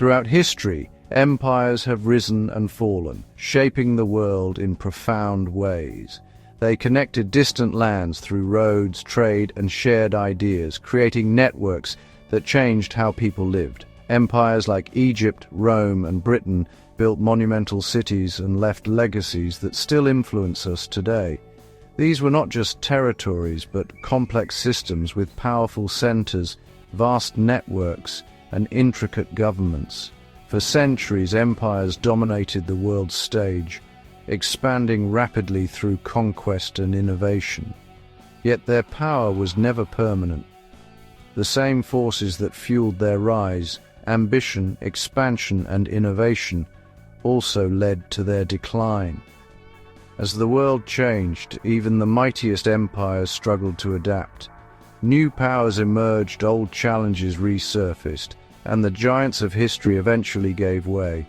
Throughout history, empires have risen and fallen, shaping the world in profound ways. They connected distant lands through roads, trade, and shared ideas, creating networks that changed how people lived. Empires like Egypt, Rome, and Britain built monumental cities and left legacies that still influence us today. These were not just territories, but complex systems with powerful centers, vast networks, and intricate governments. For centuries, empires dominated the world stage, expanding rapidly through conquest and innovation. Yet their power was never permanent. The same forces that fueled their rise, ambition, expansion, and innovation, also led to their decline. As the world changed, even the mightiest empires struggled to adapt. New powers emerged, old challenges resurfaced, and the giants of history eventually gave way.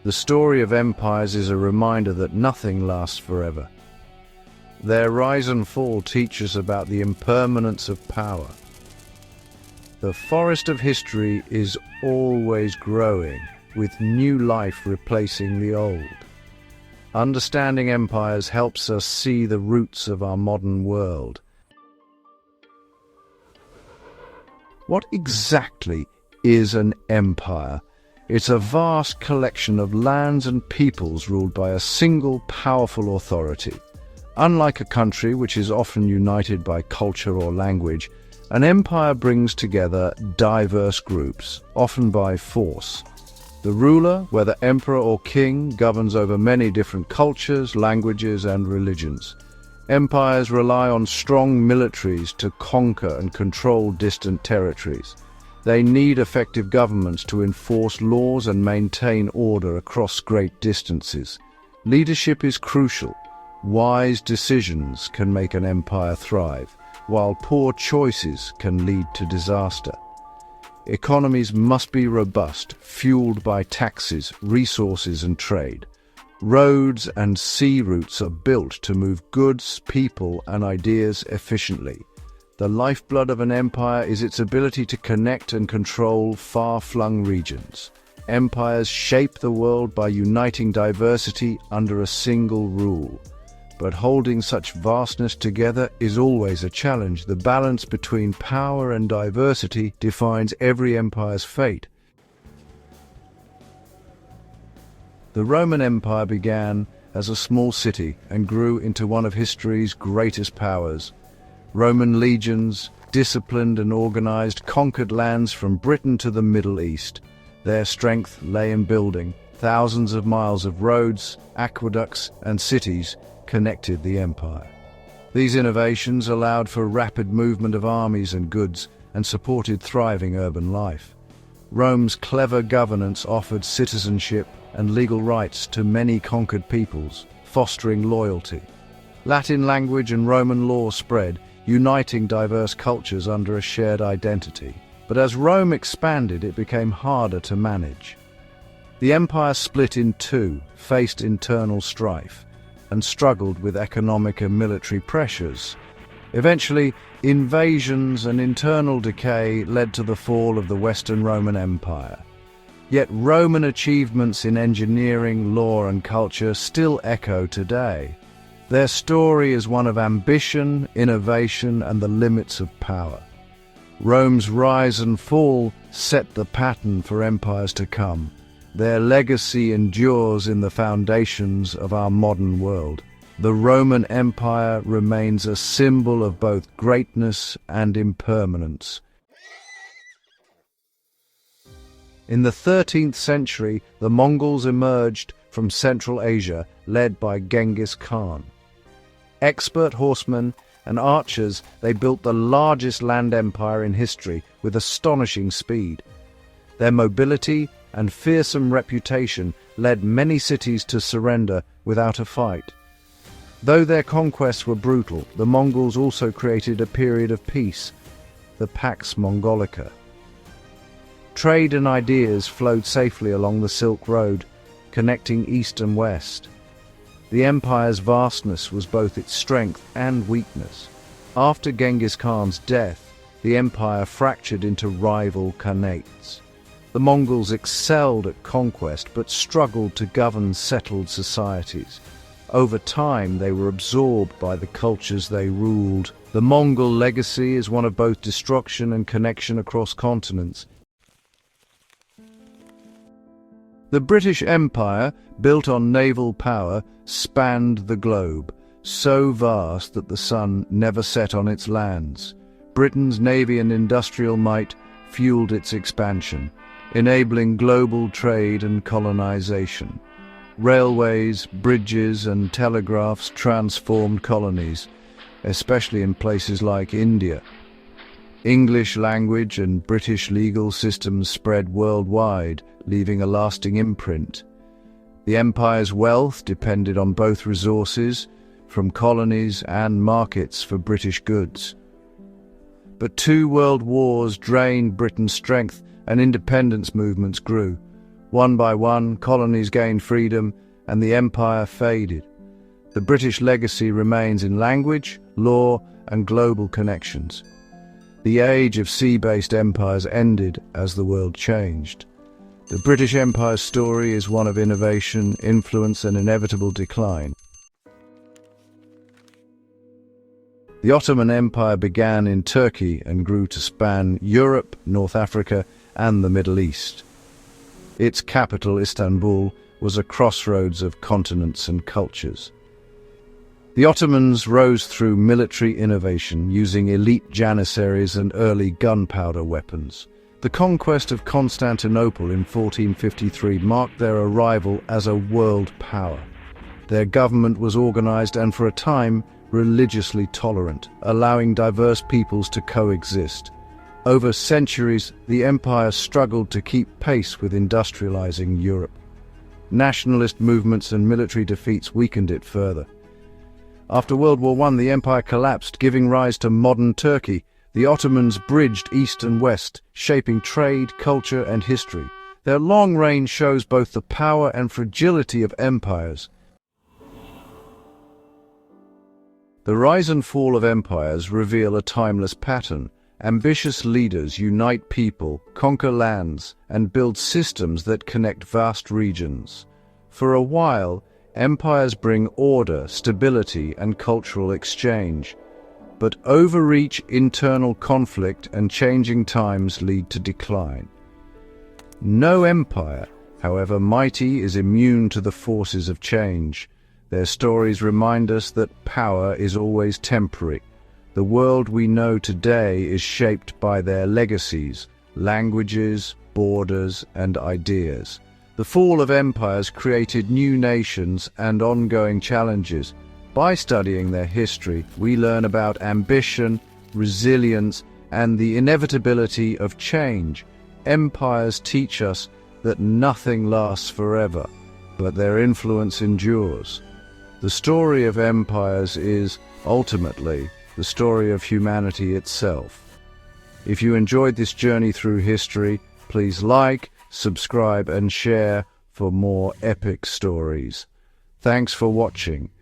The story of empires is a reminder that nothing lasts forever. Their rise and fall teach us about the impermanence of power. The forest of history is always growing, with new life replacing the old. Understanding empires helps us see the roots of our modern world. What exactly is an empire? It's a vast collection of lands and peoples ruled by a single powerful authority. Unlike a country, which is often united by culture or language, an empire brings together diverse groups, often by force. The ruler, whether emperor or king, governs over many different cultures, languages, and religions. Empires rely on strong militaries to conquer and control distant territories. They need effective governments to enforce laws and maintain order across great distances. Leadership is crucial. Wise decisions can make an empire thrive, while poor choices can lead to disaster. Economies must be robust, fueled by taxes, resources, and trade. Roads and sea routes are built to move goods, people, and ideas efficiently. The lifeblood of an empire is its ability to connect and control far-flung regions. Empires shape the world by uniting diversity under a single rule. But holding such vastness together is always a challenge. The balance between power and diversity defines every empire's fate. The Roman Empire began as a small city and grew into one of history's greatest powers. Roman legions, disciplined and organized, conquered lands from Britain to the Middle East. Their strength lay in building. Thousands of miles of roads, aqueducts, and cities connected the empire. These innovations allowed for rapid movement of armies and goods and supported thriving urban life. Rome's clever governance offered citizenship and legal rights to many conquered peoples, fostering loyalty. Latin language and Roman law spread, uniting diverse cultures under a shared identity. But as Rome expanded, it became harder to manage. The empire split in two, faced internal strife, and struggled with economic and military pressures. Eventually, invasions and internal decay led to the fall of the Western Roman Empire. Yet Roman achievements in engineering, law, and culture still echo today. Their story is one of ambition, innovation, and the limits of power. Rome's rise and fall set the pattern for empires to come. Their legacy endures in the foundations of our modern world. The Roman Empire remains a symbol of both greatness and impermanence. In the 13th century, the Mongols emerged from Central Asia, led by Genghis Khan. Expert horsemen and archers, they built the largest land empire in history with astonishing speed. Their mobility and fearsome reputation led many cities to surrender without a fight. Though their conquests were brutal, the Mongols also created a period of peace, the Pax Mongolica. Trade and ideas flowed safely along the Silk Road, connecting east and west. The empire's vastness was both its strength and weakness. After Genghis Khan's death, the empire fractured into rival khanates. The Mongols excelled at conquest but struggled to govern settled societies. Over time, they were absorbed by the cultures they ruled. The Mongol legacy is one of both destruction and connection across continents. The British Empire, built on naval power, spanned the globe, so vast that the sun never set on its lands. Britain's navy and industrial might fueled its expansion, enabling global trade and colonization. Railways, bridges, and telegraphs transformed colonies, especially in places like India. English language and British legal systems spread worldwide, leaving a lasting imprint. The empire's wealth depended on both resources, from colonies and markets for British goods. But 2 world wars drained Britain's strength and independence movements grew. One by one, colonies gained freedom and the empire faded. The British legacy remains in language, law, and global connections. The age of sea-based empires ended as the world changed. The British Empire's story is one of innovation, influence, and inevitable decline. The Ottoman Empire began in Turkey and grew to span Europe, North Africa, and the Middle East. Its capital, Istanbul, was a crossroads of continents and cultures. The Ottomans rose through military innovation, using elite janissaries and early gunpowder weapons. The conquest of Constantinople in 1453 marked their arrival as a world power. Their government was organized and, for a time, religiously tolerant, allowing diverse peoples to coexist. Over centuries, the empire struggled to keep pace with industrializing Europe. Nationalist movements and military defeats weakened it further. After World War I, the empire collapsed, giving rise to modern Turkey. The Ottomans bridged east and west, shaping trade, culture, and history. Their long reign shows both the power and fragility of empires. The rise and fall of empires reveal a timeless pattern. Ambitious leaders unite people, conquer lands, and build systems that connect vast regions. For a while, empires bring order, stability, and cultural exchange. But overreach, internal conflict, and changing times lead to decline. No empire, however mighty, is immune to the forces of change. Their stories remind us that power is always temporary. The world we know today is shaped by their legacies, languages, borders, and ideas. The fall of empires created new nations and ongoing challenges. By studying their history, we learn about ambition, resilience, and the inevitability of change. Empires teach us that nothing lasts forever, but their influence endures. The story of empires is, ultimately, the story of humanity itself. If you enjoyed this journey through history, please like, subscribe, and share for more epic stories. Thanks for watching.